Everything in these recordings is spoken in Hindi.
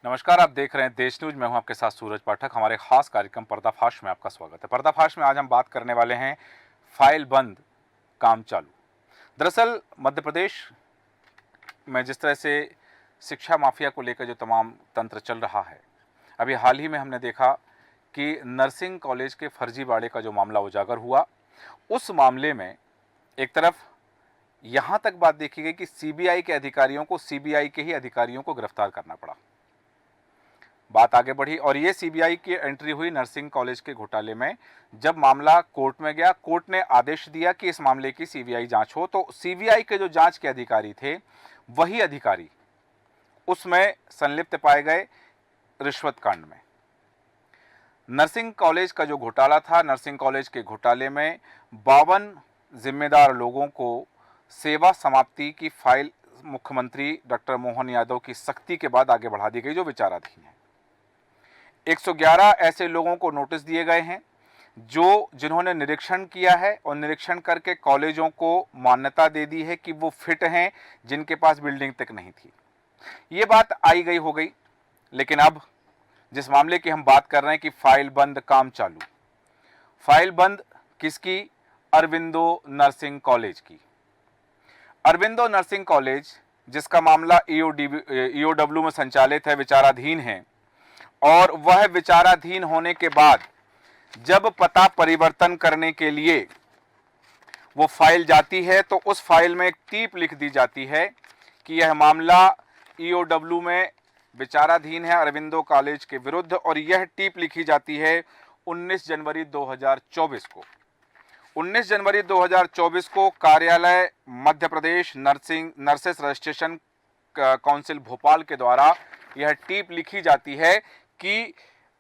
नमस्कार, आप देख रहे हैं देश न्यूज। मैं हूं आपके साथ सूरज पाठक। हमारे खास कार्यक्रम पर्दाफाश में आपका स्वागत है। पर्दाफाश में आज हम बात करने वाले हैं फाइल बंद काम चालू। दरअसल मध्य प्रदेश में जिस तरह से शिक्षा माफिया को लेकर जो तमाम तंत्र चल रहा है, अभी हाल ही में हमने देखा कि नर्सिंग कॉलेज के फर्जीवाड़े का जो मामला उजागर हुआ, उस मामले में एक तरफ यहाँ तक बात देखी गई कि सीबीआई के अधिकारियों को सीबीआई के ही अधिकारियों को गिरफ्तार करना पड़ा। बात आगे बढ़ी और ये सीबीआई की एंट्री हुई नर्सिंग कॉलेज के घोटाले में। जब मामला कोर्ट में गया, कोर्ट ने आदेश दिया कि इस मामले की सीबीआई जांच हो, तो सीबीआई के जो जांच के अधिकारी थे, वही अधिकारी उसमें संलिप्त पाए गए रिश्वत कांड में। नर्सिंग कॉलेज का जो घोटाला था, नर्सिंग कॉलेज के घोटाले में 52 जिम्मेदार लोगों को सेवा समाप्ति की फाइल मुख्यमंत्री डॉक्टर मोहन यादव की सख्ती के बाद आगे बढ़ा दी गई, जो विचाराधीन है। 111 ऐसे लोगों को नोटिस दिए गए हैं जिन्होंने निरीक्षण किया है और निरीक्षण करके कॉलेजों को मान्यता दे दी है कि वो फिट हैं, जिनके पास बिल्डिंग तक नहीं थी। ये बात आई गई हो गई, लेकिन अब जिस मामले की हम बात कर रहे हैं कि फाइल बंद काम चालू। फाइल बंद किसकी? अरविंदो नर्सिंग कॉलेज की। अरविंदो नर्सिंग कॉलेज जिसका मामला ईओडब्ल्यू में संचालित है, विचाराधीन है, और वह विचाराधीन होने के बाद जब पता परिवर्तन करने के लिए वो फाइल जाती है, तो उस फाइल में एक टीप लिख दी जाती है कि यह मामला ईओडब्ल्यू में विचाराधीन है अरविंदो कॉलेज के विरुद्ध, और यह टीप लिखी जाती है 19 जनवरी 2024 को। 19 जनवरी 2024 को कार्यालय Madhya Pradesh nurses registration council Bhopal के द्वारा यह टीप लिखी जाती है कि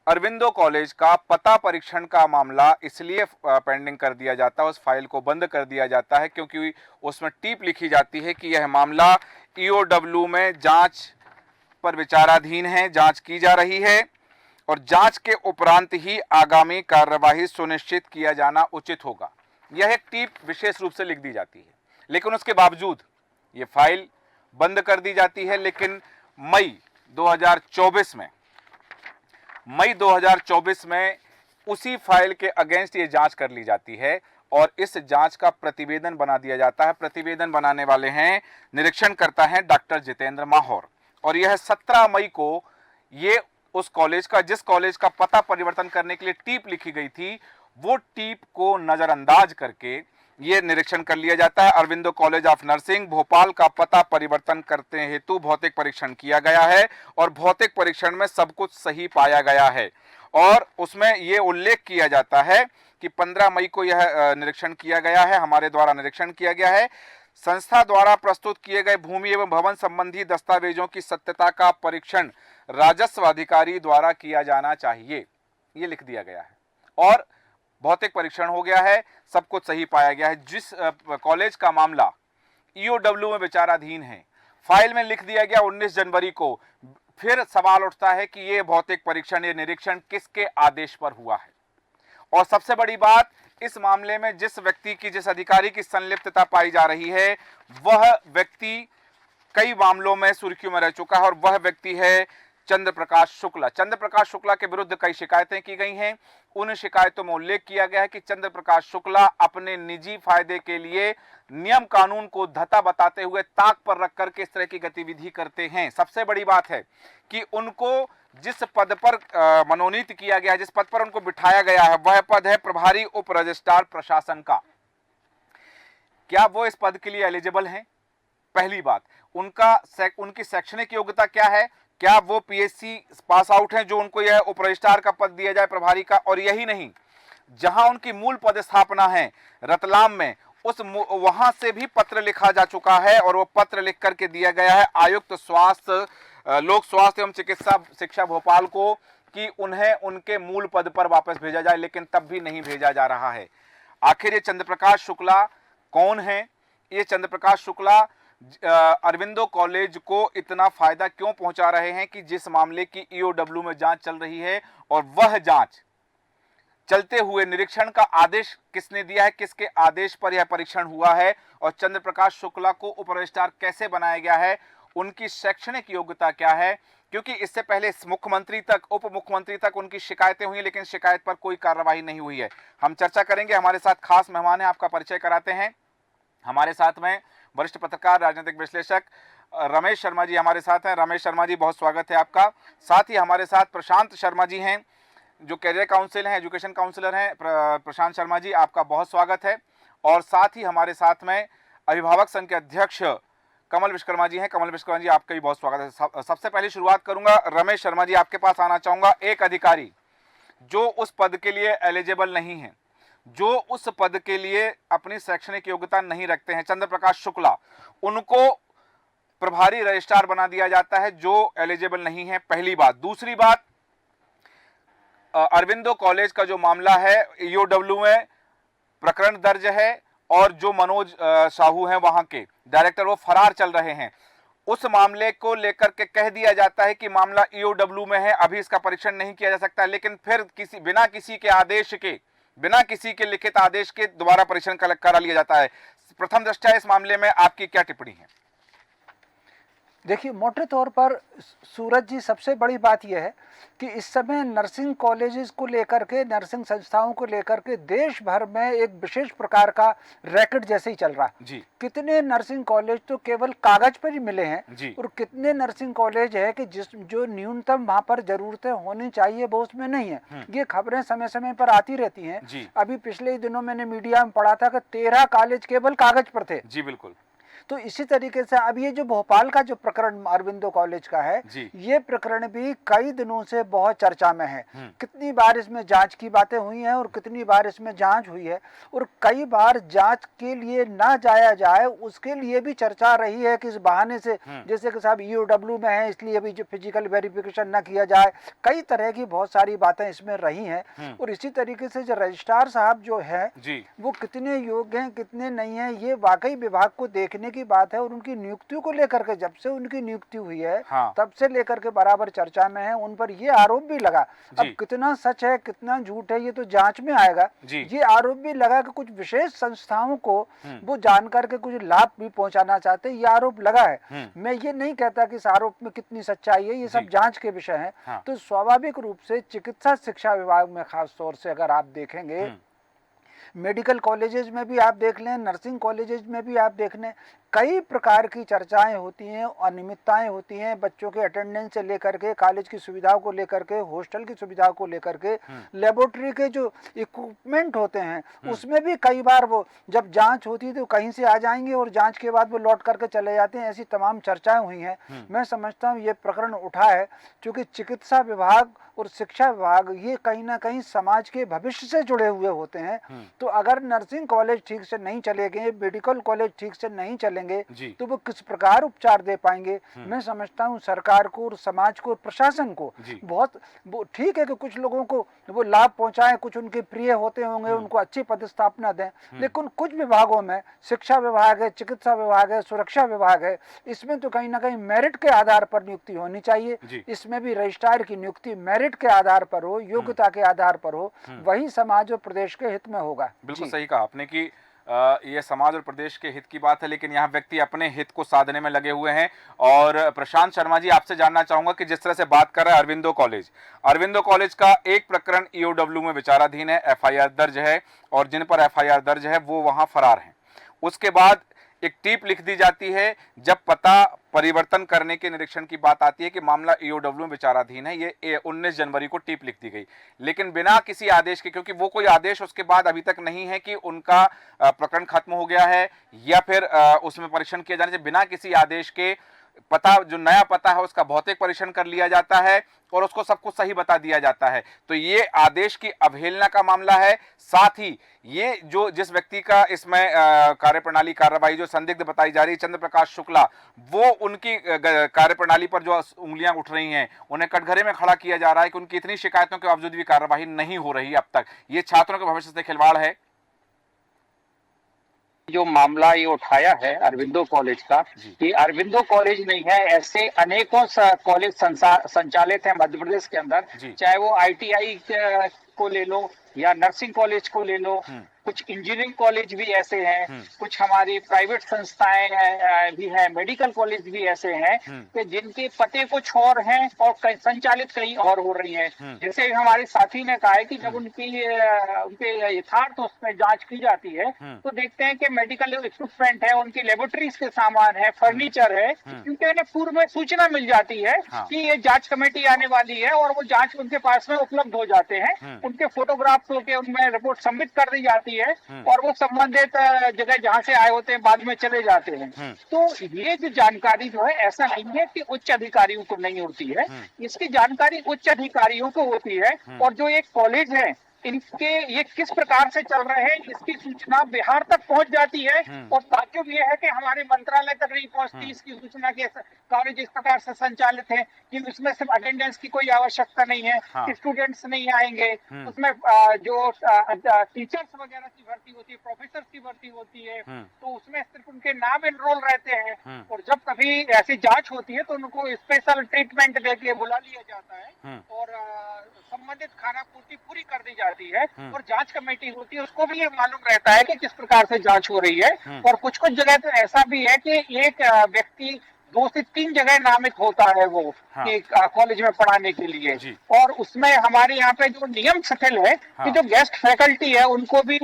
अरविंदो कॉलेज का पता परीक्षण का मामला इसलिए पेंडिंग कर दिया जाता है, उस फाइल को बंद कर दिया जाता है क्योंकि उसमें टीप लिखी जाती है कि यह मामला ईओडब्ल्यू में जांच पर विचाराधीन है, जांच की जा रही है, और जांच के उपरांत ही आगामी कार्यवाही सुनिश्चित किया जाना उचित होगा। यह एक टीप विशेष रूप से लिख दी जाती है, लेकिन उसके बावजूद ये फाइल बंद कर दी जाती है। लेकिन मई 2024 में उसी फाइल के अगेंस्ट ये जांच कर ली जाती है और इस जांच का प्रतिवेदन बना दिया जाता है। प्रतिवेदन बनाने वाले हैं, निरीक्षण करता है डॉक्टर जितेंद्र माहौर, और यह 17 मई को ये उस कॉलेज का, जिस कॉलेज का पता परिवर्तन करने के लिए टीप लिखी गई थी, वो टीप को नजरअंदाज करके ये निरीक्षण कर लिया जाता है। Aurobindo college of nursing Bhopal का पता परिवर्तन करते हेतु भौतिक परीक्षण किया गया है और भौतिक परीक्षण में सब कुछ सही पाया गया है, और उसमें यह उल्लेख किया जाता है कि 15 मई को यह निरीक्षण किया गया है, हमारे द्वारा निरीक्षण किया गया है। संस्था द्वारा प्रस्तुत किए गए भूमि एवं भवन संबंधी दस्तावेजों की सत्यता का परीक्षण राजस्व अधिकारी द्वारा किया जाना चाहिए, ये लिख दिया गया है, और भौतिक परीक्षण हो गया है, सब कुछ सही पाया गया है। जिस कॉलेज का मामला ईओडब्ल्यू में विचाराधीन है, फाइल में लिख दिया गया 19 जनवरी को। फिर सवाल उठता है कि ये भौतिक परीक्षण, ये निरीक्षण किसके आदेश पर हुआ है? और सबसे बड़ी बात, इस मामले में जिस व्यक्ति की, जिस अधिकारी की संलिप्तता पाई जा रही है, वह व्यक्ति कई मामलों में सुर्खियों में रह चुका है, और वह व्यक्ति है चंद्र प्रकाश शुक्ला। चंद्र प्रकाश शुक्ला के विरुद्ध कई शिकायतें की गई हैं। उन शिकायतों में उल्लेख किया गया है कि चंद्र प्रकाश शुक्ला अपने निजी फायदे के लिए नियम कानून को धता बताते हुए ताक पर रख करके इस तरह की गतिविधि करते हैं। सबसे बड़ी बात है कि उनको जिस पद पर मनोनीत किया गया है, जिस पद पर उनको बिठाया गया है, वह पद है प्रभारी उप रजिस्ट्रार प्रशासन का। क्या वो इस पद के लिए एलिजिबल हैं? पहली बात, उनकी शैक्षणिक योग्यता क्या है? क्या वो पीएचसी पास आउट हैं जो उनको यह उप रजिस्ट्रार का पद दिया जाए, प्रभारी का? और यही नहीं, जहां उनकी मूल पदस्थापना है रतलाम में, वहां से भी पत्र लिखा जा चुका है, और वो पत्र लिख करके दिया गया है आयुक्त लोक स्वास्थ्य एवं चिकित्सा शिक्षा भोपाल को कि उन्हें उनके मूल पद पर वापस भेजा जाए, लेकिन तब भी नहीं भेजा जा रहा है। आखिर ये चंद्र प्रकाश शुक्ला कौन है? ये चंद्र प्रकाश शुक्ला अरविंदो कॉलेज को इतना फायदा क्यों पहुंचा रहे हैं कि जिस मामले की ईओडब्ल्यू में जांच चल रही है, और वह जांच चलते हुए निरीक्षण का आदेश किसने दिया है, किसके आदेश पर यह परीक्षण हुआ है, और चंद्र प्रकाश शुक्ला को उप रजिस्ट्रार कैसे बनाया गया है, उनकी शैक्षणिक योग्यता क्या है, क्योंकि इससे पहले मुख्यमंत्री तक, उप मुख्यमंत्री तक उनकी शिकायतें हुई, लेकिन शिकायत पर कोई कार्रवाई नहीं हुई है। हम चर्चा करेंगे। हमारे साथ खास मेहमान हैं, आपका परिचय कराते हैं। हमारे साथ में वरिष्ठ पत्रकार, राजनीतिक विश्लेषक रमेश शर्मा जी हमारे साथ हैं। रमेश शर्मा जी, बहुत स्वागत है आपका। साथ ही हमारे साथ प्रशांत शर्मा जी हैं, जो कैरियर काउंसिल हैं, एजुकेशन काउंसलर हैं। प्रशांत शर्मा जी, आपका बहुत स्वागत है। और साथ ही हमारे साथ में अभिभावक संघ के अध्यक्ष कमल विश्वकर्मा जी हैं। कमल विश्वकर्मा जी, आपका भी बहुत स्वागत है। सबसे पहले शुरुआत करूंगा, रमेश शर्मा जी आपके पास आना चाहूंगा। एक अधिकारी जो उस पद के लिए एलिजिबल नहीं है, जो उस पद के लिए अपनी शैक्षणिक योग्यता नहीं रखते हैं, चंद्र प्रकाश शुक्ला, उनको प्रभारी रजिस्ट्रार बना दिया जाता है जो एलिजिबल नहीं है। पहली बात। दूसरी बात, अरविंदो कॉलेज का जो मामला है, ईओडब्ल्यू में प्रकरण दर्ज है और जो मनोज साहू हैं वहां के डायरेक्टर, वो फरार चल रहे हैं। उस मामले को लेकर के कह दिया जाता है कि मामला ईओडब्ल्यू में है, अभी इसका परीक्षण नहीं किया जा सकता, लेकिन फिर बिना किसी के आदेश के, बिना किसी के लिखित आदेश के दोबारा परीक्षण करा लिया जाता है। प्रथम दृष्टया इस मामले में आपकी क्या टिप्पणी है? देखिए, मोटे तौर पर सूरज जी, सबसे बड़ी बात यह है कि इस समय नर्सिंग कॉलेजेस को लेकर के, नर्सिंग संस्थाओं को लेकर के देश भर में एक विशेष प्रकार का रैकेट जैसे ही चल रहा है जी। कितने नर्सिंग कॉलेज तो केवल कागज पर ही मिले हैं जी। और कितने नर्सिंग कॉलेज है कि जो न्यूनतम वहां पर जरूरतें होनी चाहिए वो उसमें नहीं है। ये खबरें समय समय पर आती रहती हैं। अभी पिछले ही दिनों मैंने मीडिया में पढ़ा था कि 13 कॉलेज केवल कागज पर थे। जी बिल्कुल। तो इसी तरीके से अब ये जो भोपाल का जो प्रकरण अरविंदो कॉलेज का है, ये प्रकरण भी कई दिनों से बहुत चर्चा में है। कितनी बार इसमें जांच की बातें हुई हैं और कितनी बार इसमें जांच हुई है, और कई बार जांच के लिए ना जाया जाए उसके लिए भी चर्चा रही है कि इस बहाने से, जैसे कि साहब ईओडब्ल्यू में है इसलिए अभी जो फिजिकल वेरिफिकेशन ना किया जाए, कई तरह की बहुत सारी बातें इसमें रही हैं। और इसी तरीके से जो रजिस्ट्रार साहब जो है वो कितने योग्य हैं कितने नहीं है, ये वाकई विभाग को देखने की बात है। और उनकी नियुक्तियों को लेकर के, जब से उनकी नियुक्ति हुई है तब से लेकर के बराबर चर्चा में है। उन पर ये आरोप भी लगा, अब कितना सच है कितना झूठ है ये तो जांच में आएगा। ये आरोप भी लगा कि कुछ विशेष संस्थाओं को वो जानकर के कुछ लाभ भी पहुंचाना चाहते हैं, ये आरोप लगा है। मैं ये नहीं कहता कि इस आरोप में कितनी सच्चाई है, ये सब जांच के विषय है। तो स्वाभाविक रूप से चिकित्सा शिक्षा विभाग में खास तौर से अगर आप देखेंगे, मेडिकल कॉलेजेस में भी आप देख लें, नर्सिंग कॉलेजेस में भी आप देख लें, कई प्रकार की चर्चाएं होती हैं, अनियमितताएं होती हैं, बच्चों के अटेंडेंस से लेकर के, कॉलेज की सुविधाओं को लेकर के, हॉस्टल की सुविधाओं को लेकर के, लेबोरेटरी के जो इक्विपमेंट होते हैं उसमें भी कई बार वो जब जांच होती है तो कहीं से आ जाएंगे और जांच के बाद वो लौट करके चले जाते हैं। ऐसी तमाम चर्चाएं हुई हैं। मैं समझता हूँ ये प्रकरण उठा है क्योंकि चिकित्सा विभाग और शिक्षा विभाग ये कहीं ना कहीं समाज के भविष्य से जुड़े हुए होते हैं। तो अगर नर्सिंग कॉलेज ठीक से नहीं चलेंगे, मेडिकल कॉलेज ठीक से नहीं चलेंगे तो वो किस प्रकार उपचार दे पाएंगे। मैं समझता हूँ सरकार को और समाज को और प्रशासन को बहुत, वो ठीक है कि कुछ लोगों को वो लाभ पहुंचाएं, कुछ उनके प्रिय होते होंगे, उनको अच्छी पदस्थापना दें, लेकिन कुछ विभागों में, शिक्षा विभाग है, चिकित्सा विभाग है, सुरक्षा विभाग है, इसमें तो कहीं ना कहीं मेरिट के आधार पर नियुक्ति होनी चाहिए। इसमें भी रजिस्ट्रार की नियुक्ति मेरिट के आधार पर हो, योग्यता के आधार पर हो, वही समाज और प्रदेश के हित में होगा। बिल्कुल सही कहा आपने कि ये समाज और प्रदेश के हित की बात है, लेकिन यहाँ व्यक्ति अपने हित को साधने में लगे हुए हैं। और प्रशांत शर्मा जी, आपसे जानना चाहूंगा कि जिस तरह से बात कर रहा है अरविंदो कॉलेज का एक प्रकरण ईओडब्ल्यू में विचाराधीन है, एफआईआर दर्ज है, और जिन पर एफआईआर दर्ज है वो वहां फरार हैं। उसके बाद एक टीप लिख दी जाती है, जब पता परिवर्तन करने के निरीक्षण की बात आती है कि मामला ईओडब्ल्यू में विचाराधीन है, ये 19 जनवरी को टीप लिख दी गई, लेकिन बिना किसी आदेश के, क्योंकि वो कोई आदेश उसके बाद अभी तक नहीं है कि उनका प्रकरण खत्म हो गया है या फिर उसमें परीक्षण किया जाने से, बिना किसी आदेश के पता, जो नया पता है उसका भौतिक परीक्षण कर लिया जाता है और उसको सब कुछ सही बता दिया जाता है। तो ये आदेश की अवहेलना का मामला है। साथ ही ये जो जिस व्यक्ति का इसमें कार्यप्रणाली कार्रवाई जो संदिग्ध बताई जा रही है, चंद्र प्रकाश शुक्ला, वो उनकी कार्यप्रणाली पर जो उंगलियां उठ रही हैं, उन्हें कटघरे में खड़ा किया जा रहा है कि उनकी इतनी शिकायतों के बावजूद भी कार्रवाई नहीं हो रही अब तक। ये छात्रों के भविष्य से खिलवाड़ है। जो मामला ये उठाया है अरविंदो कॉलेज का, ये अरविंदो कॉलेज नहीं है, ऐसे अनेकों कॉलेज संचालित हैं मध्य प्रदेश के अंदर, चाहे वो आईटीआई को ले लो या नर्सिंग कॉलेज को ले लो, कुछ इंजीनियरिंग कॉलेज भी ऐसे हैं, कुछ हमारी प्राइवेट संस्थाएं भी हैं, मेडिकल कॉलेज भी ऐसे हैं कि जिनके पते कुछ और हैं और संचालित कहीं और हो रही हैं। जैसे हमारे साथी ने कहा है कि जब उनके यथार्थ उसमें जांच की जाती है तो देखते हैं कि मेडिकल इक्विपमेंट है, उनकी लेबोरेटरीज के सामान है, फर्नीचर है, क्योंकि उन्हें पूर्व में सूचना मिल जाती है कि ये जांच कमेटी आने वाली है और वो जांच उनके पास में उपलब्ध हो जाते हैं। उनके फोटोग्राफ्स होके उनमें रिपोर्ट सबमिट कर दी जाती है और वो संबंधित जगह जहां से आए होते हैं बाद में चले जाते हैं। तो ये जो जानकारी जो है ऐसा नहीं है कि उच्च अधिकारियों को नहीं होती है, इसकी जानकारी उच्च अधिकारियों को होती है। और जो एक कॉलेज है इनके ये किस प्रकार से चल रहे हैं इसकी सूचना बिहार तक पहुंच जाती है। और ताज्जुब ये है कि हमारे मंत्रालय तक नहीं पहुंचती इसकी सूचना के कॉलेज इस प्रकार से संचालित है कि उसमें सिर्फ अटेंडेंस की कोई आवश्यकता नहीं है, स्टूडेंट्स नहीं आएंगे, उसमें जो टीचर्स वगैरह की भर्ती होती है, प्रोफेसर की भर्ती होती है, तो उसमें सिर्फ उनके नाम एनरोल रहते हैं। और जब कभी ऐसी जांच होती है तो उनको स्पेशल ट्रीटमेंट देके बुला लिया जाता है और संबंधित खाना पूर्ति पूरी कर दी जाती है। और जांच कमेटी होती है उसको भी ये मालूम रहता है कि किस प्रकार से जांच हो रही है। और कुछ कुछ जगह तो ऐसा भी है कि एक व्यक्ति 2 से 3 जगह नामित होता है वो कि कॉलेज में पढ़ाने के लिए। और उसमें हमारे यहाँ पे जो नियम शिथिल है कि जो गेस्ट फैकल्टी है उनको भी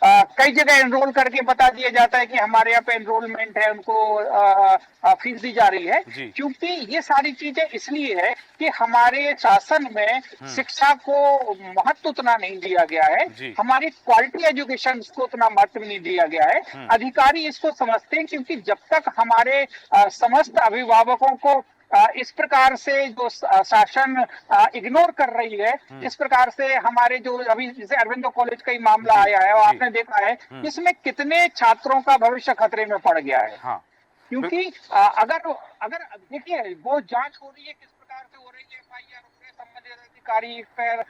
कई जगह एनरोल करके बता दिया जाता है कि हमारे यहाँ पे एनरोलमेंट है, उनको फीस दी जा रही है। क्योंकि ये सारी चीजें इसलिए है कि हमारे शासन में शिक्षा को महत्व उतना नहीं दिया गया है, हमारी क्वालिटी एजुकेशन को उतना महत्व नहीं दिया गया है। अधिकारी इसको समझते हैं क्योंकि जब तक हमारे समस्त अभिभावकों को इस प्रकार से जो शासन इग्नोर कर रही है, इस प्रकार से हमारे जो अभी जैसे अरविंदो कॉलेज का ही मामला आया है और आपने देखा है इसमें कितने छात्रों का भविष्य खतरे में पड़ गया है। क्योंकि अगर देखिए वो जांच हो रही है किस प्रकार से हो रही है, FIR संबंधित अधिकारी पर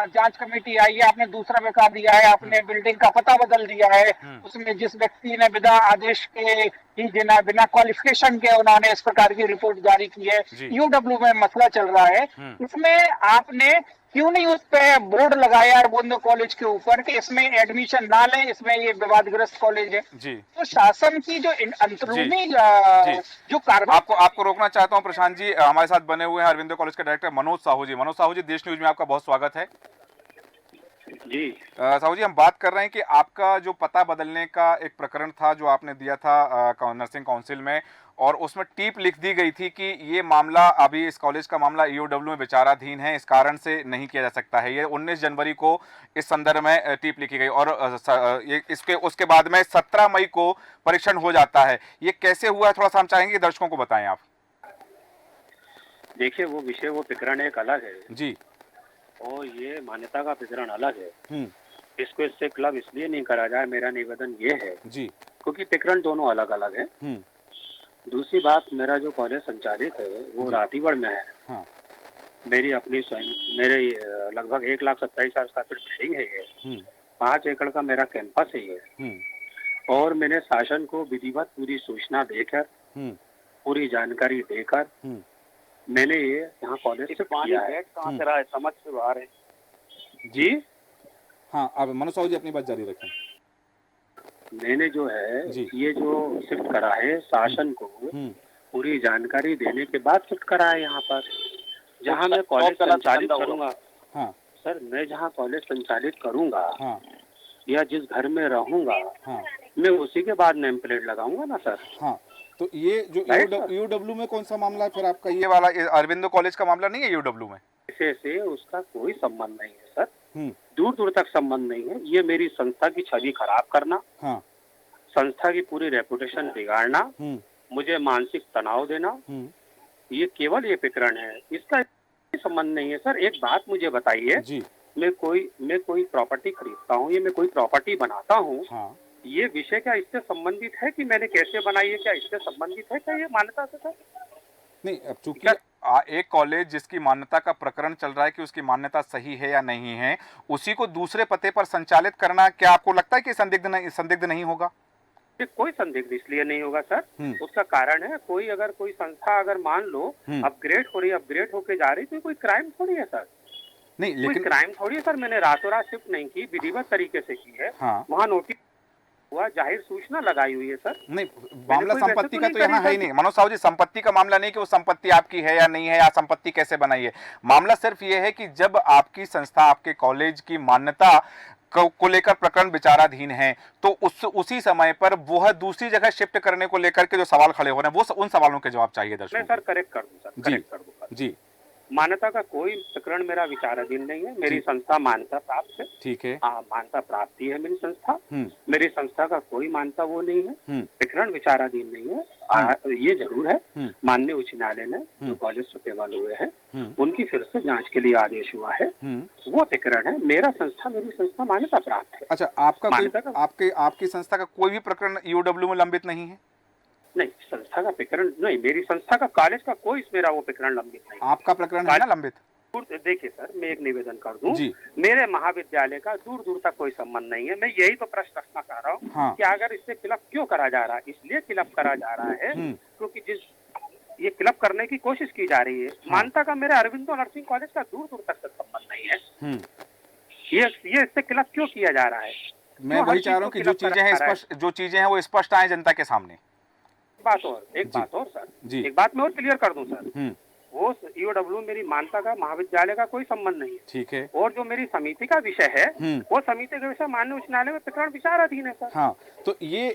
जांच कमेटी आई है, आपने दूसरा बता दिया है, आपने बिल्डिंग का पता बदल दिया है, उसमें जिस व्यक्ति ने बिना आदेश के ही बिना क्वालिफिकेशन के उन्होंने इस प्रकार की रिपोर्ट जारी की है, UW में मसला चल रहा है। इसमें आपने क्यों नहीं उस पे बोर्ड लगाया अरविंदो कॉलेज के ऊपर कि इसमें एडमिशन ना लें, इसमें ये विवादग्रस्त कॉलेज है। तो शासन की जो अंदरूनी जो कार्रवाई, आपको रोकना चाहता हूं प्रशांत जी, हमारे साथ बने हुए हैं अरविंदो कॉलेज के डायरेक्टर मनोज साहू जी। मनोज साहू जी, देश न्यूज में आपका बहुत स्वागत है। जी साहू जी, हम बात कर रहे हैं कि आपका जो पता बदलने का एक प्रकरण था जो आपने दिया था नर्सिंग काउंसिल में, और उसमें टीप लिख दी गई थी कि ये मामला अभी इस कॉलेज का मामला EOW में विचाराधीन है, इस कारण से नहीं किया जा सकता है। ये 19 जनवरी को इस संदर्भ में टीप लिखी गई और ये उसके बाद में 17 मई को परीक्षण हो जाता है। ये कैसे हुआ है, थोड़ा सा हम चाहेंगे दर्शकों को बताएं आप। देखिए वो विषय, वो प्रकरण एक अलग है जी, और ये मान्यता का प्रकरण अलग है। इसको इससे क्लब इसलिए नहीं करा जाए, मेरा निवेदन ये है जी, क्योंकि प्रकरण दोनों अलग अलग है। दूसरी बात, मेरा जो कॉलेज संचालित है वो रातीगढ़ में है। मेरी अपनी मेरे लगभग 1,27,000 स्क्वायर फीट बिल्डिंग है ये, 5 एकड़ का मेरा कैंपस है ये। और मैंने शासन को विधिवत पूरी सूचना देकर, पूरी जानकारी देकर मैंने ये यहाँ कॉलेज से किया है। कहाँ से रहा है, समझ से बाहर है जी। हाँ, अब मनोज साहू जी अपनी बात जारी रखें। मैंने जो है ये जो शिफ्ट करा है, शासन को पूरी जानकारी देने के बाद शिफ्ट करा है यहाँ पर, जहाँ मैं कॉलेज संचालित करूँगा। सर, मैं जहाँ कॉलेज संचालित करूँगा या जिस घर में रहूँगा, मैं उसी के बाद नेम प्लेट लगाऊंगा ना सर। तो ये जो EOW में कौन सा मामला है फिर आपका? ये वाला अरविंदो कॉलेज का मामला नहीं है EOW में? से उसका कोई संबंध नहीं है सर, दूर दूर तक संबंध नहीं है। ये मेरी संस्था की छवि खराब करना, संस्था की पूरी रेपुटेशन बिगाड़ना, मुझे मानसिक तनाव देना, ये केवल ये प्रकरण है, इसका संबंध नहीं है सर। एक बात मुझे बताइए, मैं कोई प्रॉपर्टी खरीदता हूँ, ये मैं कोई प्रॉपर्टी बनाता हूँ, ये विषय क्या इससे संबंधित है कि मैंने कैसे बनाई है, क्या इससे संबंधित है क्या ये मान्यता से सर? नहीं, अब चूंकि एक कॉलेज जिसकी मान्यता का प्रकरण चल रहा है कि उसकी मान्यता सही है या नहीं है, उसी को दूसरे पते पर संचालित करना, क्या आपको लगता है कि संदिग्ध नहीं होगा? कोई संदिग्ध इसलिए नहीं होगा सर, उसका कारण है कोई संस्था अगर मान लो अपग्रेड हो रही, अपग्रेड होके जा रही, तो कोई क्राइम थोड़ी है सर। नहीं, कोई लेकिन क्राइम थोड़ी है सर, मैंने रातों रात शिफ्ट नहीं की, विधिवत तरीके से की है। हाँ, वहाँ नोटिस हुआ, जाहिर सूचना लगाई हुई है सर। नहीं, मामला कोई वैसे संपत्ति तो का नहीं तो यहाँ करी है ही सर। नहीं मनोज साहू जी। संपत्ति का मामला नहीं कि वो संपत्ति आपकी है या नहीं है, या संपत्ति कैसे बनाई है। मामला सिर्फ ये है कि जब आपकी संस्था, आपके कॉलेज की मान्यता को लेकर प्रकरण विचाराधीन है, तो उसी समय पर वह दूसरी जगह शिफ्ट करने को लेकर के जो सवाल खड़े हो रहे हैं, वो उन सवालों के जवाब चाहिए मैं दर्शकों सर करेक्ट कर दूं सर, जी, करेक्ट कर दूं। जी, मान्यता का कोई प्रकरण मेरा विचाराधीन नहीं है। मेरी जी। संस्था मान्यता प्राप्त है। ठीक है। हाँ, मान्यता प्राप्ति है मेरी संस्था। हम्म, मेरी संस्था का कोई मान्यता वो नहीं है, प्रकरण विचाराधीन नहीं है। ये जरूर है, माननीय उच्च न्यायालय ने जो कॉलेज से पेवाल हुए हैं उनकी फिर से जांच के लिए आदेश हुआ है, वो प्रकरण है। मेरी संस्था मान्यता प्राप्त है। अच्छा, आपकी संस्था का कोई भी प्रकरण ईओडब्ल्यू में लंबित नहीं है? नहीं, संस्था का प्रकरण नहीं, मेरी संस्था का, कॉलेज का कोई मेरा वो प्रकरण लंबित नहीं। आपका प्रकरण है ना लंबित? देखिए सर, मैं एक निवेदन कर दूं, मेरे महाविद्यालय का दूर दूर तक कोई संबंध नहीं है। मैं यही तो प्रश्न रखना चाह रहा हूँ। हाँ। कि अगर इससे क्लब क्यों करा जा रहा है? इसलिए क्लब करा जा रहा है क्योंकि ये क्लब करने की कोशिश की जा रही है। हाँ। मान्यता का मेरे अरविंदो नर्सिंग कॉलेज का दूर दूर तक संबंध नहीं है। ये इससे क्लब क्यों किया जा रहा है? मैं वही चाह रहा हूँ कि जो चीजें हैं वो स्पष्ट आए जनता के सामने। एक बात और सर जी, एक बात मैं और क्लियर कर दूं सर, वो ईओडब्ल्यू मेरी मान्यता का, महाविद्यालय का कोई संबंध नहीं है। ठीक है। और जो मेरी समिति का विषय है वो समिति का विषय माननीय उच्च न्यायालय में प्रकरण विचाराधीन है सर। हाँ, तो ये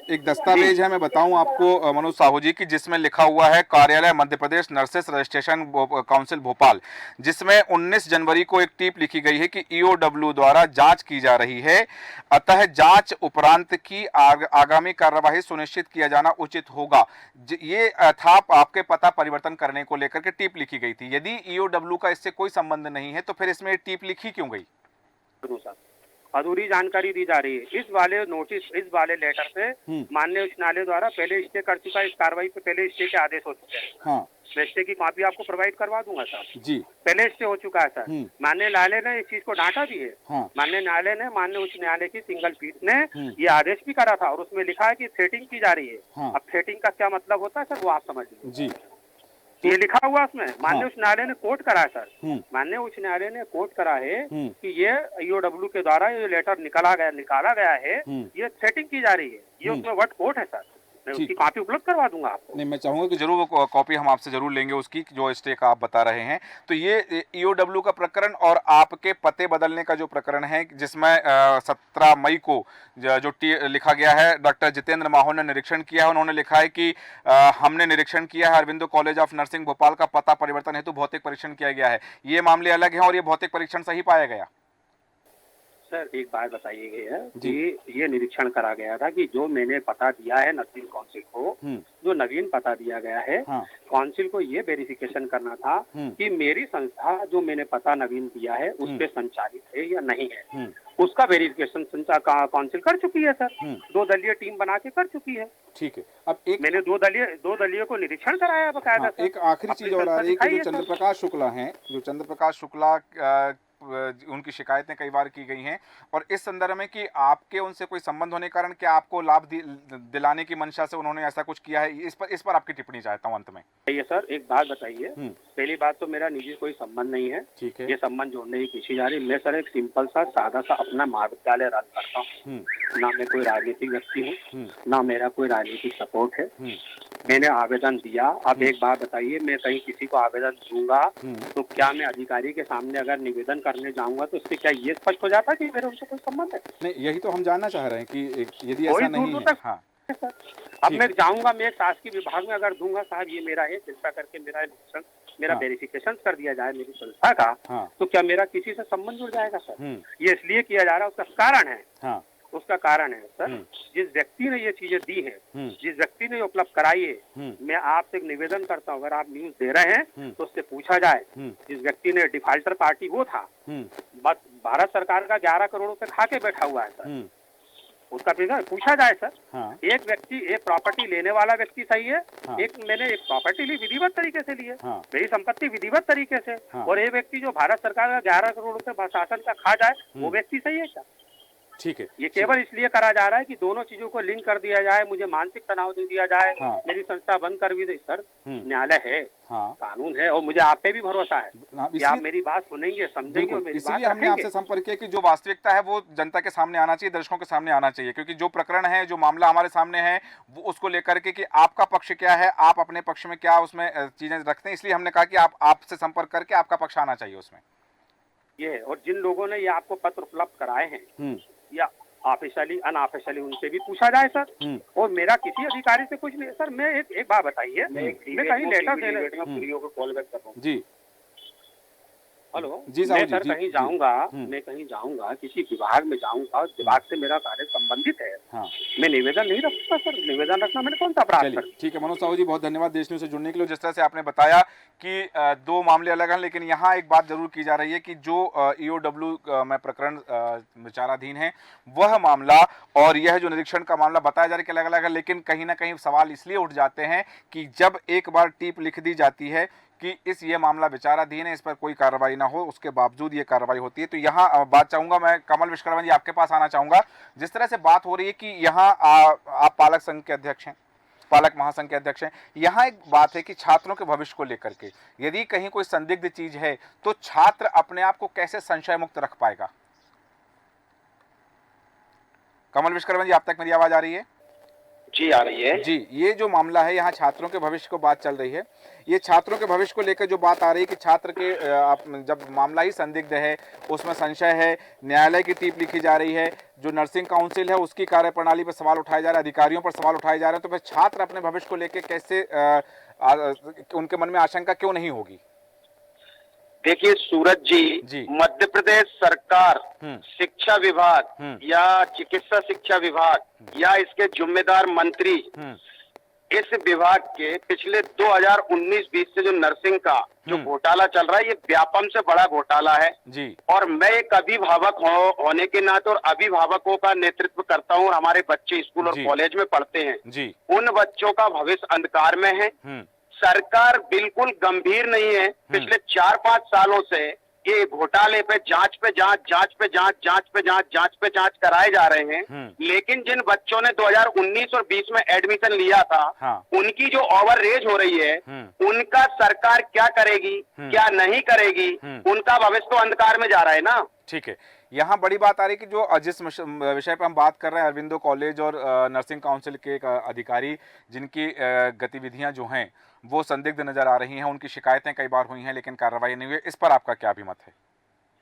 एक दस्तावेज है, मैं बताऊं आपको मनोज साहू जी, की जिसमें लिखा हुआ है कार्यालय Madhya Pradesh nurses registration council Bhopal, जिसमें 19 जनवरी को एक टीप लिखी गई है कि ईओडब्ल्यू द्वारा जांच की जा रही है, अतः जांच उपरांत की आगामी कार्यवाही सुनिश्चित किया जाना उचित होगा। ये था आपके पता परिवर्तन करने को लेकर के टीप लिखी गई थी। यदि ईओडब्ल्यू का इससे कोई संबंध नहीं है तो फिर इसमें टीप लिखी क्यों गई? अधूरी जानकारी दी जा रही है। इस वाले नोटिस, इस वाले लेटर से माननीय उच्च न्यायालय द्वारा पहले स्टे कर चुका है। इस कार्रवाई पे पहले स्टे के आदेश हो चुके हैं। हाँ। मैं स्टे की कॉपी आपको प्रोवाइड करवा दूंगा सर जी। पहले स्टे हो चुका है सर। माननीय न्यायालय ने इस चीज को डांटा भी है। हाँ। माननीय न्यायालय ने, माननीय उच्च न्यायालय की सिंगल पीठ ने ये आदेश भी करा था और उसमें लिखा है कि थ्रेटिंग की जा रही है। हाँ। अब थ्रेटिंग का क्या मतलब होता है सर, वो आप समझ लीजिए जी। ये लिखा हुआ उसमें। माननीय उच्च न्यायालय ने कोर्ट करा है सर। माननीय उच्च न्यायालय ने कोर्ट करा है कि ये ईओडब्ल्यू के द्वारा ये लेटर निकाला गया है, ये थ्रेटिंग की जा रही है। ये उसमें वर्ड कोर्ट है सर। मैं उसकी कॉपी उपलब्ध करवा दूंगा आपको। नहीं, मैं चाहूंगा कि जरूर वो कॉपी हम आपसे जरूर लेंगे उसकी, जो स्टे का आप बता रहे हैं। तो ये ईओडब्ल्यू का प्रकरण और आपके पते बदलने का जो प्रकरण है, जिसमें 17 मई को जो लिखा गया है, डॉक्टर जितेंद्र माहौल ने निरीक्षण किया है। उन्होंने लिखा है कि हमने निरीक्षण किया है, Aurobindo college of nursing Bhopal का पता परिवर्तन हेतु भौतिक परीक्षण किया गया है। ये मामले अलग हैं और ये भौतिक परीक्षण सही पाया गया। सर एक बात बताइए कि ये निरीक्षण करा गया था कि जो मैंने पता दिया है नर्सिंग काउंसिल को, जो नवीन पता दिया गया है, काउंसिल को ये वेरिफिकेशन करना था कि मेरी संस्था जो मैंने पता नवीन दिया है उस पे संचालित है या नहीं है। उसका वेरिफिकेशन काउंसिल कर चुकी है सर। 2 दलीय टीम बना के कर चुकी है। ठीक है। अब मैंने 2 दलीय को निरीक्षण कराया बकायदा। हाँ, एक आखिरी चीज और आ रही है कि जो चंद्र प्रकाश शुक्ला उनकी शिकायतें कई बार की गई हैं और इस संदर्भ में कि आपके उनसे कोई संबंध होने के कारण क्या आपको लाभ दिलाने की मंशा से उन्होंने ऐसा कुछ किया है, इस पर आपकी टिप्पणी चाहता हूं अंत में। ये सर एक बात बताइए, पहली बात तो मेरा निजी कोई संबंध नहीं है। ठीक है। ये संबंध जोड़ने की कोशिश जा रही। मैं सर एक सिंपल सा सादा सा अपना महाविद्यालय रन करता हूँ। ना मैं कोई राजनीतिक व्यक्ति हूँ, ना मेरा कोई राजनीतिक सपोर्ट है। मैंने आवेदन दिया। अब एक बात बताइए, मैं कहीं किसी को आवेदन दूंगा तो क्या मैं अधिकारी के सामने अगर निवेदन करने जाऊंगा तो इससे क्या ये स्पष्ट हो जाता है कि मेरे उनसे कोई संबंध है? नहीं, यही तो हम जानना चाह रहे हैं कि यदि ऐसा नहीं है। हाँ। अब मैं जाऊंगा, मैं शासकीय विभाग में अगर दूंगा, साहब ये मेरा है, कृपया करके मेरा वेरिफिकेशन कर दिया जाए मेरी संस्था का। हाँ। तो क्या मेरा किसी से संबंध जुड़ जाएगा सर? ये इसलिए किया जा रहा है, उसका कारण है। हाँ। उसका कारण है सर, जिस व्यक्ति ने ये चीजें दी है, जिस व्यक्ति ने उपलब्ध कराई है, मैं आपसे एक निवेदन करता हूँ, अगर आप न्यूज दे रहे हैं तो उससे पूछा जाए। जिस व्यक्ति ने डिफाल्टर पार्टी वो था, बस भारत सरकार का 11 करोड़ रुपए खा के बैठा हुआ है सर। उसका पूछा जाए सर। हाँ। एक व्यक्ति, एक प्रॉपर्टी लेने वाला व्यक्ति सही है। हाँ। मैंने एक प्रॉपर्टी ली विधिवत तरीके से ली है। हाँ। मेरी संपत्ति विधिवत तरीके से। हाँ। और एक व्यक्ति जो भारत सरकार का 11 करोड़ रुपए शासन का खा जाए, वो व्यक्ति सही है क्या? ठीक है, ये केवल इसलिए करा जा रहा है कि दोनों चीजों को लिंक कर दिया जाए, मुझे मानसिक तनाव दे दिया जाए, मेरी संस्था बंद कर भी दे। सर न्यायालय है, कानून है, और मुझे आप पे भी भरोसा है कि आप मेरी बात सुनेंगे, समझेंगे और मेरी बात इसीलिए हमने आपसे संपर्क किया कि जो वास्तविकता है वो जनता के सामने आना चाहिए, दर्शकों के सामने आना चाहिए, क्योंकि जो प्रकरण है, जो मामला हमारे सामने है, वो उसको लेकर के कि आपका पक्ष क्या है, आप अपने पक्ष में क्या उसमें चीजें रखते हैं, इसलिए हमने कहा कि आप आपसे संपर्क करके आपका पक्ष आना चाहिए उसमें। ये और जिन लोगों ने ये आपको पत्र उपलब्ध कराए हैं या ऑफिशियली अनऑफिशियली उनसे भी पूछा जाए सर। और मेरा किसी अधिकारी से कुछ नहीं सर। मैं एक बात बताइए, मैं कहीं लेटर देने कॉल बैक कर रहा हूँ जी। हेलो जी मैं सर कहीं जाऊंगा, मैं कहीं जाऊंगा, किसी विभाग में जाऊंगा, विभाग से मेरा कार्य संबंधित है, मैं निवेदन नहीं रख सकता सर। निवेदन रखना मैंने कौन सा अपराध कर। ठीक है मनोज साहू जी, बहुत धन्यवाद देश न्यूज़ से जुड़ने के लिए। जिस तरह से आपने बताया कि दो मामले अलग हैं, लेकिन यहाँ एक बात जरूर की जा रही है कि जो EOW में प्रकरण विचाराधीन है वह मामला और यह जो निरीक्षण का मामला बताया जा रहा है कि अलग अलग है, लेकिन कहीं ना कहीं सवाल इसलिए उठ जाते हैं कि जब एक बार टीप लिख दी जाती है कि ये मामला विचाराधीन है, इस पर कोई कार्रवाई ना हो, उसके बावजूद ये कार्रवाई होती है। तो यहाँ बात चाहूंगा मैं, कमल विश्वकर्मा जी आपके पास आना चाहूंगा। जिस तरह से बात हो रही है कि यहाँ आप पालक संघ के अध्यक्ष हैं, पालक महासंघ के अध्यक्ष हैं, यहाँ एक बात है कि छात्रों के भविष्य को लेकर के यदि कहीं कोई संदिग्ध चीज है तो छात्र अपने आप को कैसे संशय मुक्त रख पाएगा? कमल विश्वकर्मा जी, आप तक मेरी आवाज आ रही है? जी आ रही है जी। ये जो मामला है, यहाँ छात्रों के भविष्य को बात चल रही है, ये छात्रों के भविष्य को लेकर जो बात आ रही है कि छात्र के जब मामला ही संदिग्ध है, उसमें संशय है, न्यायालय की टीप लिखी जा रही है, जो नर्सिंग काउंसिल है उसकी कार्यप्रणाली पर सवाल उठाए जा रहे हैं, अधिकारियों पर सवाल उठाए जा रहे हैं, तो फिर छात्र अपने भविष्य को लेकर कैसे उनके मन में आशंका क्यों नहीं होगी? देखिए सूरज जी, मध्य प्रदेश सरकार, शिक्षा विभाग या चिकित्सा शिक्षा विभाग या इसके जिम्मेदार मंत्री, इस विभाग के पिछले 2019-20 से जो नर्सिंग का जो घोटाला चल रहा है, ये व्यापम से बड़ा घोटाला है जी। और मैं एक अभिभावक होने के नाते और अभिभावकों का नेतृत्व करता हूँ, हमारे बच्चे स्कूल और कॉलेज में पढ़ते हैं जी। उन बच्चों का भविष्य अंधकार में है। सरकार बिल्कुल गंभीर नहीं है। पिछले 4-5 सालों से ये घोटाले पे जांच पे जांच कराए जा रहे हैं, लेकिन जिन बच्चों ने 2019 और 20 में एडमिशन लिया था, उनकी जो ओवर एज हो रही है, उनका सरकार क्या करेगी, क्या नहीं करेगी, उनका भविष्य तो अंधकार में जा रहा है ना। ठीक है, यहाँ बड़ी बात आ रही है कि जो जिस विषय पर हम बात कर रहे हैं, अरविंदो कॉलेज और नर्सिंग काउंसिल के एक अधिकारी जिनकी गतिविधियां जो हैं वो संदिग्ध नजर आ रही हैं, उनकी शिकायतें कई बार हुई हैं लेकिन कार्रवाई नहीं हुई, इस पर आपका क्या अभिमत है?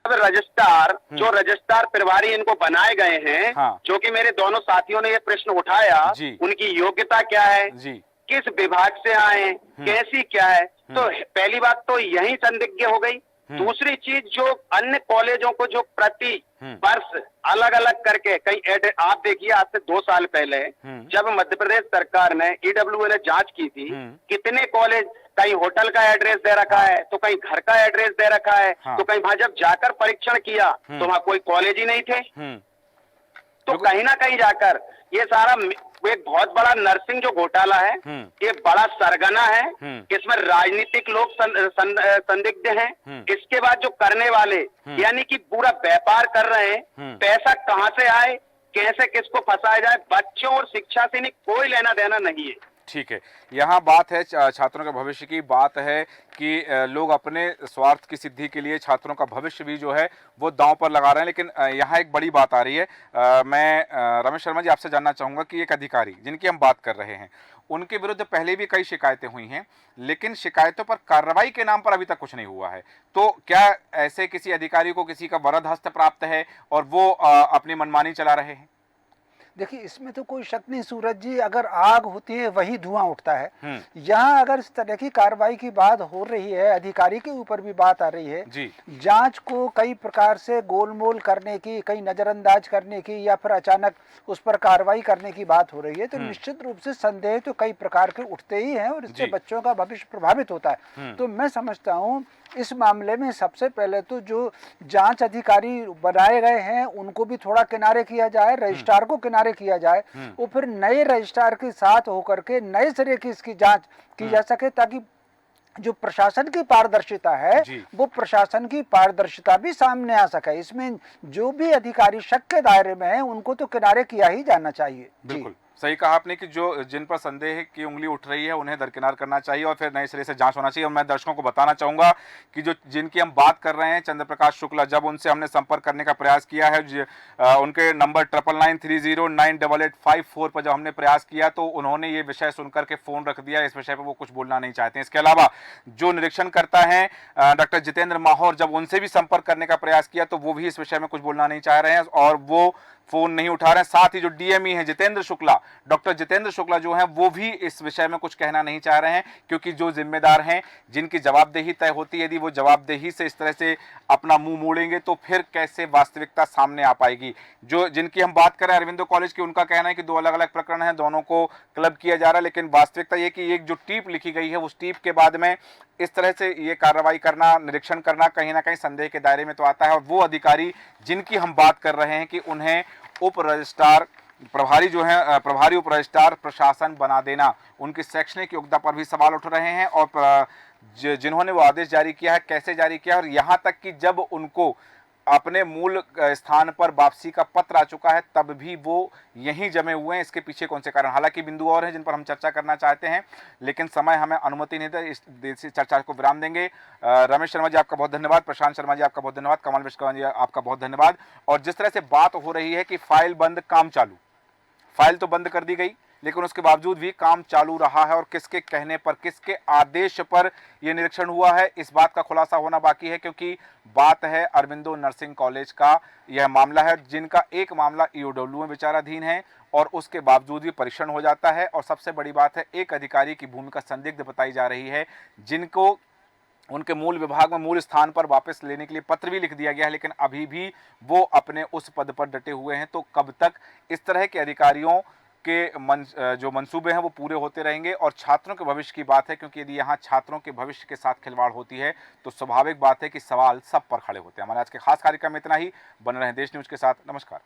रजिस्ट्रार, जो रजिस्ट्रार प्रभारी इनको बनाए गए हैं, जो कि मेरे दोनों साथियों ने ये प्रश्न उठाया, उनकी योग्यता क्या है जी, किस विभाग से आए, कैसी क्या है, तो पहली बात तो यही संदिग्ध हो गई। दूसरी चीज, जो अन्य कॉलेजों को जो प्रति वर्ष अलग अलग करके कई आप देखिए, आज से 2 साल पहले जब मध्य प्रदेश सरकार ने EWA ने जांच की थी, कितने कॉलेज, कहीं होटल का एड्रेस दे रखा है, तो कहीं घर का एड्रेस दे रखा है, तो कहीं वहां जब जाकर परीक्षण किया तो वहां कोई कॉलेज ही नहीं थे। तो कहीं ना कहीं जाकर ये सारा एक बहुत बड़ा नर्सिंग जो घोटाला है, ये बड़ा सरगना है, इसमें राजनीतिक लोग संदिग्ध हैं। इसके बाद जो करने वाले यानी कि पूरा व्यापार कर रहे हैं, पैसा कहां से आए, कैसे किसको फंसाया जाए, बच्चों और शिक्षा से कोई लेना देना नहीं है। ठीक है, यहाँ बात है छात्रों के भविष्य की, बात है कि लोग अपने स्वार्थ की सिद्धि के लिए छात्रों का भविष्य भी जो है वो दांव पर लगा रहे हैं। लेकिन यहाँ एक बड़ी बात आ रही है, मैं रमेश शर्मा जी आपसे जानना चाहूँगा कि एक अधिकारी जिनकी हम बात कर रहे हैं, उनके विरुद्ध पहले भी कई शिकायतें हुई हैं, लेकिन शिकायतों पर कार्रवाई के नाम पर अभी तक कुछ नहीं हुआ है। तो क्या ऐसे किसी अधिकारी को किसी का वरद हस्त प्राप्त है और वो अपनी मनमानी चला रहे हैं? देखिए, इसमें तो कोई शक नहीं सूरज जी, अगर आग होती है वही धुआं उठता है। यहाँ अगर इस तरह की कार्रवाई की बात हो रही है, अधिकारी के ऊपर भी बात आ रही है जी। जांच को कई प्रकार से गोलमोल करने की, कई नजरअंदाज करने की, या फिर अचानक उस पर कार्रवाई करने की बात हो रही है, तो निश्चित रूप से संदेह तो कई प्रकार के उठते ही हैं और इससे बच्चों का भविष्य प्रभावित होता है। तो मैं समझता हूँ इस मामले में सबसे पहले तो जो जांच अधिकारी बनाए गए हैं उनको भी थोड़ा किनारे किया जाए, रजिस्ट्रार को किनारे किया जाए, और फिर नए रजिस्ट्रार के साथ होकर के नए सिरे की इसकी जांच की जा सके, ताकि जो प्रशासन की पारदर्शिता है वो प्रशासन की पारदर्शिता भी सामने आ सके। इसमें जो भी अधिकारी शक के दायरे में है उनको तो किनारे किया ही जाना चाहिए। बिल्कुल सही कहा आपने कि जो जिन पर संदेह की उंगली उठ रही है उन्हें दरकिनार करना चाहिए और फिर नए सिरे से जांच होना चाहिए। और मैं दर्शकों को बताना चाहूंगा कि जो जिनकी हम बात कर रहे हैं चंद्र प्रकाश शुक्ला, जब उनसे हमने संपर्क करने का प्रयास किया है उनके नंबर 9993098854 पर जब हमने प्रयास किया तो उन्होंने ये विषय सुनकर के फोन रख दिया। इस विषय पर वो कुछ बोलना नहीं चाहते हैं। इसके अलावा जो निरीक्षण करता है डॉक्टर जितेंद्र माहौर, जब उनसे भी संपर्क करने का प्रयास किया तो वो भी इस विषय में कुछ बोलना नहीं चाह रहे हैं और वो फोन नहीं उठा रहे हैं। साथ ही जो डीएमई है जितेंद्र शुक्ला, डॉक्टर जितेंद्र शुक्ला जो हैं वो भी इस विषय में कुछ कहना नहीं चाह रहे हैं, क्योंकि जो जिम्मेदार हैं जिनकी जवाबदेही तय होती है, यदि वो जवाबदेही से इस तरह से अपना मुंह मोड़ेंगे तो फिर कैसे वास्तविकता सामने आ पाएगी। जो जिनकी हम बात करें अरविंदो कॉलेज की, उनका कहना है कि 2 अलग अलग प्रकरण हैं, दोनों को क्लब किया जा रहा है, लेकिन वास्तविकता ये कि एक जो टीप लिखी गई है उस टीप के बाद में इस तरह से ये कार्रवाई करना, निरीक्षण करना कहीं ना कहीं संदेह के दायरे में तो आता है। और वो अधिकारी जिनकी हम बात कर रहे हैं कि उन्हें उप रजिस्ट्रार प्रभारी जो है प्रभारी उप रजिस्ट्रार प्रशासन बना देना, उनकी शैक्षणिक योग्यता पर भी सवाल उठ रहे हैं और जिन्होंने वो आदेश जारी किया है कैसे जारी किया है, और यहाँ तक कि जब उनको अपने मूल स्थान पर वापसी का पत्र आ चुका है तब भी वो यहीं जमे हुए हैं। इसके पीछे कौन से कारण, हालांकि बिंदु और हैं जिन पर हम चर्चा करना चाहते हैं लेकिन समय हमें अनुमति नहीं दे, इस चर्चा को विराम देंगे। रमेश शर्मा जी आपका बहुत धन्यवाद, प्रशांत शर्मा जी आपका बहुत धन्यवाद, कमल विश्वकर्मा जी आपका बहुत धन्यवाद। और जिस तरह से बात हो रही है कि फाइल बंद काम चालू, फाइल तो बंद कर दी गई लेकिन उसके बावजूद भी काम चालू रहा है और किसके कहने पर, किसके आदेश पर यह निरीक्षण हुआ है, इस बात का खुलासा होना बाकी है, क्योंकि बात है अरविंदो नर्सिंग कॉलेज का। यह मामला है जिनका एक मामला ईओडब्ल्यू में विचाराधीन है और उसके बावजूद भी परीक्षण हो जाता है। और सबसे बड़ी बात है एक अधिकारी की भूमिका संदिग्ध बताई जा रही है, जिनको उनके मूल विभाग में मूल स्थान पर वापस लेने के लिए पत्र भी लिख दिया गया है, लेकिन अभी भी वो अपने उस पद पर डटे हुए हैं। तो कब तक इस तरह के अधिकारियों के जो मंसूबे हैं वो पूरे होते रहेंगे। और छात्रों के भविष्य की बात है, क्योंकि यदि यहाँ छात्रों के भविष्य के साथ खिलवाड़ होती है तो स्वाभाविक बात है कि सवाल सब पर खड़े होते हैं। हमारे आज के खास कार्यक्रम में इतना ही। बने रहें देश न्यूज के साथ। नमस्कार।